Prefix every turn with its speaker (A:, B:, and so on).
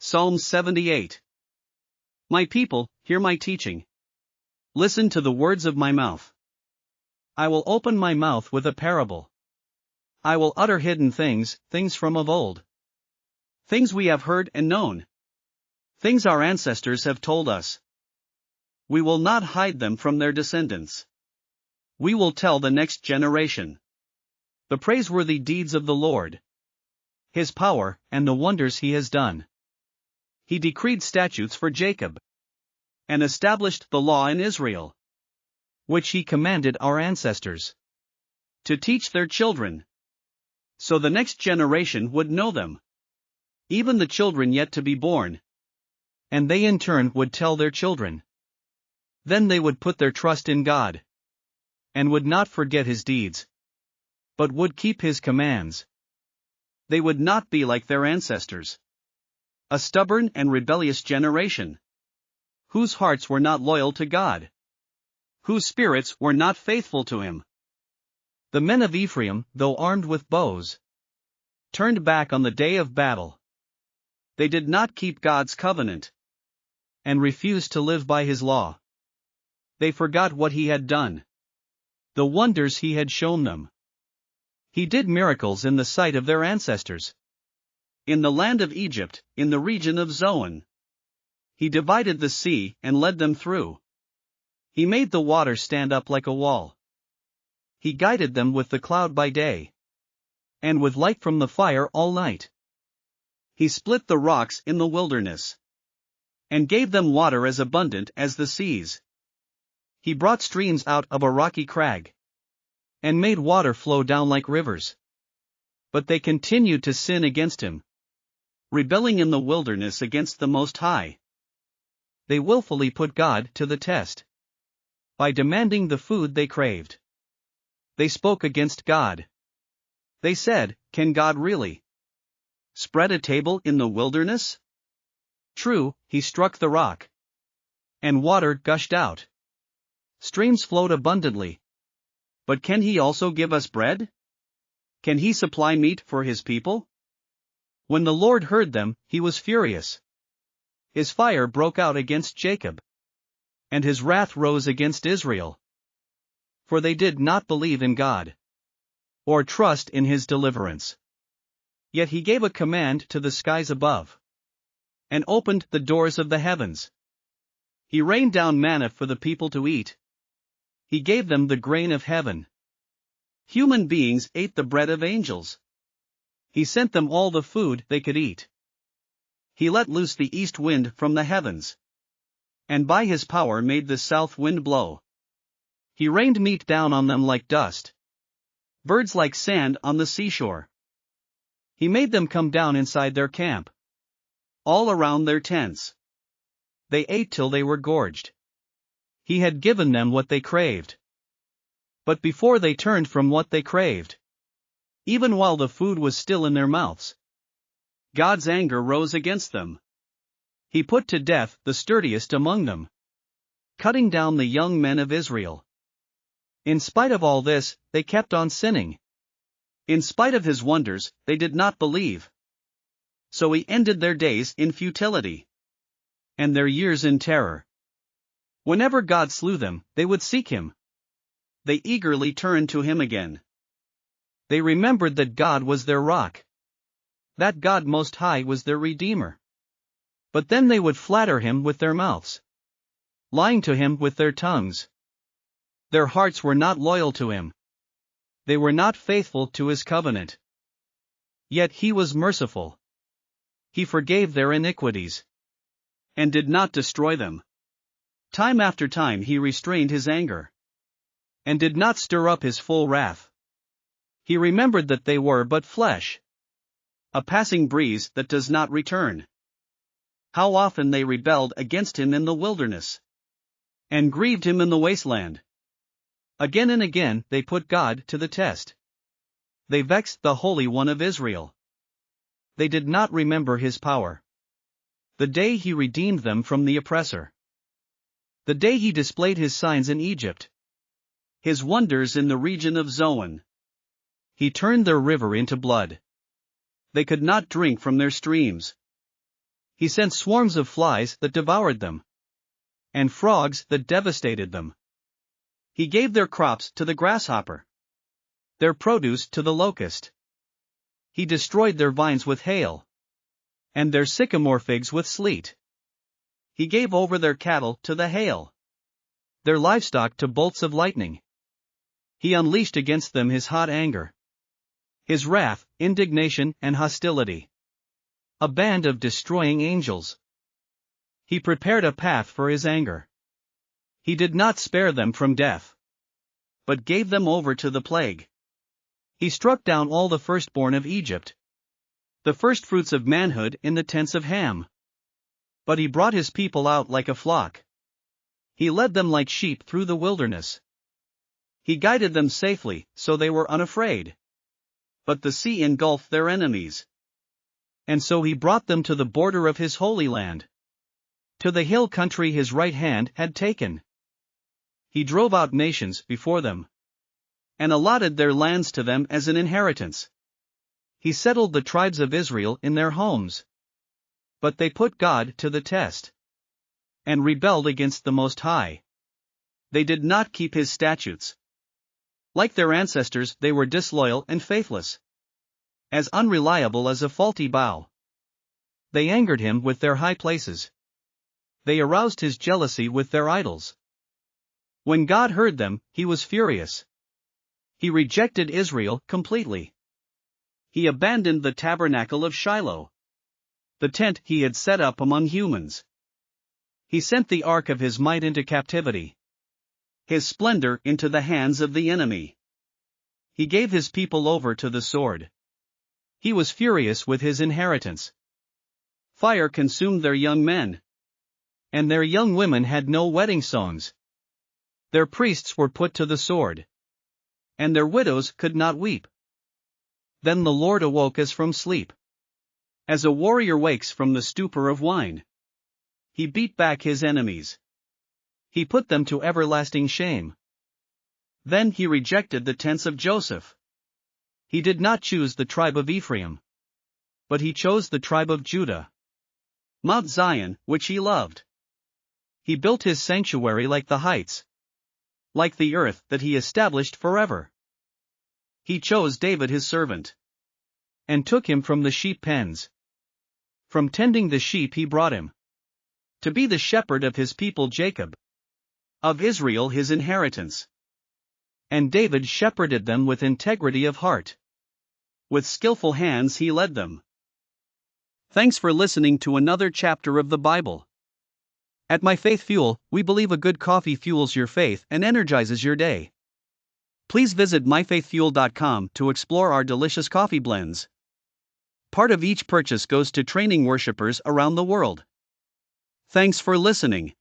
A: Psalm 78. My people, hear my teaching. Listen to the words of my mouth. I will open my mouth with a parable. I will utter hidden things, things from of old. Things we have heard and known. Things our ancestors have told us. We will not hide them from their descendants. We will tell the next generation the praiseworthy deeds of the Lord, His power, and the wonders He has done. He decreed statutes for Jacob and established the law in Israel, which He commanded our ancestors to teach their children, so the next generation would know them, even the children yet to be born, and they in turn would tell their children. Then they would put their trust in God and would not forget His deeds, but would keep His commands. They would not be like their ancestors, a stubborn and rebellious generation, whose hearts were not loyal to God, whose spirits were not faithful to Him. The men of Ephraim, though armed with bows, turned back on the day of battle. They did not keep God's covenant and refused to live by His law. They forgot what He had done, the wonders He had shown them. He did miracles in the sight of their ancestors. In the land of Egypt, in the region of Zoan, He divided the sea and led them through. He made the water stand up like a wall. He guided them with the cloud by day, and with light from the fire all night. He split the rocks in the wilderness, and gave them water as abundant as the seas. He brought streams out of a rocky crag, and made water flow down like rivers. But they continued to sin against Him, rebelling in the wilderness against the Most High. They willfully put God to the test by demanding the food they craved. They spoke against God. They said, "Can God really spread a table in the wilderness?" True, He struck the rock, and water gushed out. Streams flowed abundantly. But can He also give us bread? Can He supply meat for His people? When the Lord heard them, He was furious. His fire broke out against Jacob, and His wrath rose against Israel. For they did not believe in God, or trust in His deliverance. Yet He gave a command to the skies above, and opened the doors of the heavens. He rained down manna for the people to eat. He gave them the grain of heaven. Human beings ate the bread of angels. He sent them all the food they could eat. He let loose the east wind from the heavens, and by His power made the south wind blow. He rained meat down on them like dust, birds like sand on the seashore. He made them come down inside their camp, all around their tents. They ate till they were gorged. He had given them what they craved. But before they turned from what they craved, even while the food was still in their mouths, God's anger rose against them. He put to death the sturdiest among them, cutting down the young men of Israel. In spite of all this, they kept on sinning. In spite of His wonders, they did not believe. So He ended their days in futility, and their years in terror. Whenever God slew them, they would seek Him. They eagerly turned to Him again. They remembered that God was their rock, that God Most High was their Redeemer. But then they would flatter Him with their mouths, lying to Him with their tongues. Their hearts were not loyal to Him. They were not faithful to His covenant. Yet He was merciful. He forgave their iniquities, and did not destroy them. Time after time He restrained His anger, and did not stir up His full wrath. He remembered that they were but flesh, a passing breeze that does not return. How often they rebelled against Him in the wilderness, and grieved Him in the wasteland. Again and again they put God to the test. They vexed the Holy One of Israel. They did not remember His power, the day He redeemed them from the oppressor, the day He displayed His signs in Egypt, His wonders in the region of Zoan. He turned their river into blood. They could not drink from their streams. He sent swarms of flies that devoured them, and frogs that devastated them. He gave their crops to the grasshopper, their produce to the locust. He destroyed their vines with hail, and their sycamore figs with sleet. He gave over their cattle to the hail, their livestock to bolts of lightning. He unleashed against them his hot anger, his wrath, indignation, and hostility. A band of destroying angels. He prepared a path for his anger. He did not spare them from death, but gave them over to the plague. He struck down all the firstborn of Egypt, the firstfruits of manhood in the tents of Ham. But he brought his people out like a flock. He led them like sheep through the wilderness. He guided them safely, so they were unafraid. But the sea engulfed their enemies. And so he brought them to the border of his holy land, to the hill country his right hand had taken. He drove out nations before them, and allotted their lands to them as an inheritance. He settled the tribes of Israel in their homes. But they put God to the test, and rebelled against the Most High. They did not keep his statutes. Like their ancestors, they were disloyal and faithless, as unreliable as a faulty bow. They angered him with their high places. They aroused his jealousy with their idols. When God heard them, he was furious. He rejected Israel completely. He abandoned the tabernacle of Shiloh, the tent he had set up among humans. He sent the ark of his might into captivity, his splendor into the hands of the enemy. He gave his people over to the sword. He was furious with his inheritance. Fire consumed their young men, and their young women had no wedding songs. Their priests were put to the sword, and their widows could not weep. Then the Lord awoke as from sleep, as a warrior wakes from the stupor of wine. He beat back his enemies. He put them to everlasting shame. Then he rejected the tents of Joseph. He did not choose the tribe of Ephraim, but he chose the tribe of Judah, Mount Zion, which he loved. He built his sanctuary like the heights, like the earth that he established forever. He chose David his servant, and took him from the sheep pens. From tending the sheep he brought him to be the shepherd of his people Jacob, of Israel his inheritance. And David shepherded them with integrity of heart. With skillful hands he led them. Thanks for listening to another chapter of the Bible. At My Faith Fuel, we believe a good coffee fuels your faith and energizes your day. Please visit myfaithfuel.com to explore our delicious coffee blends. Part of each purchase goes to training worshipers around the world. Thanks for listening.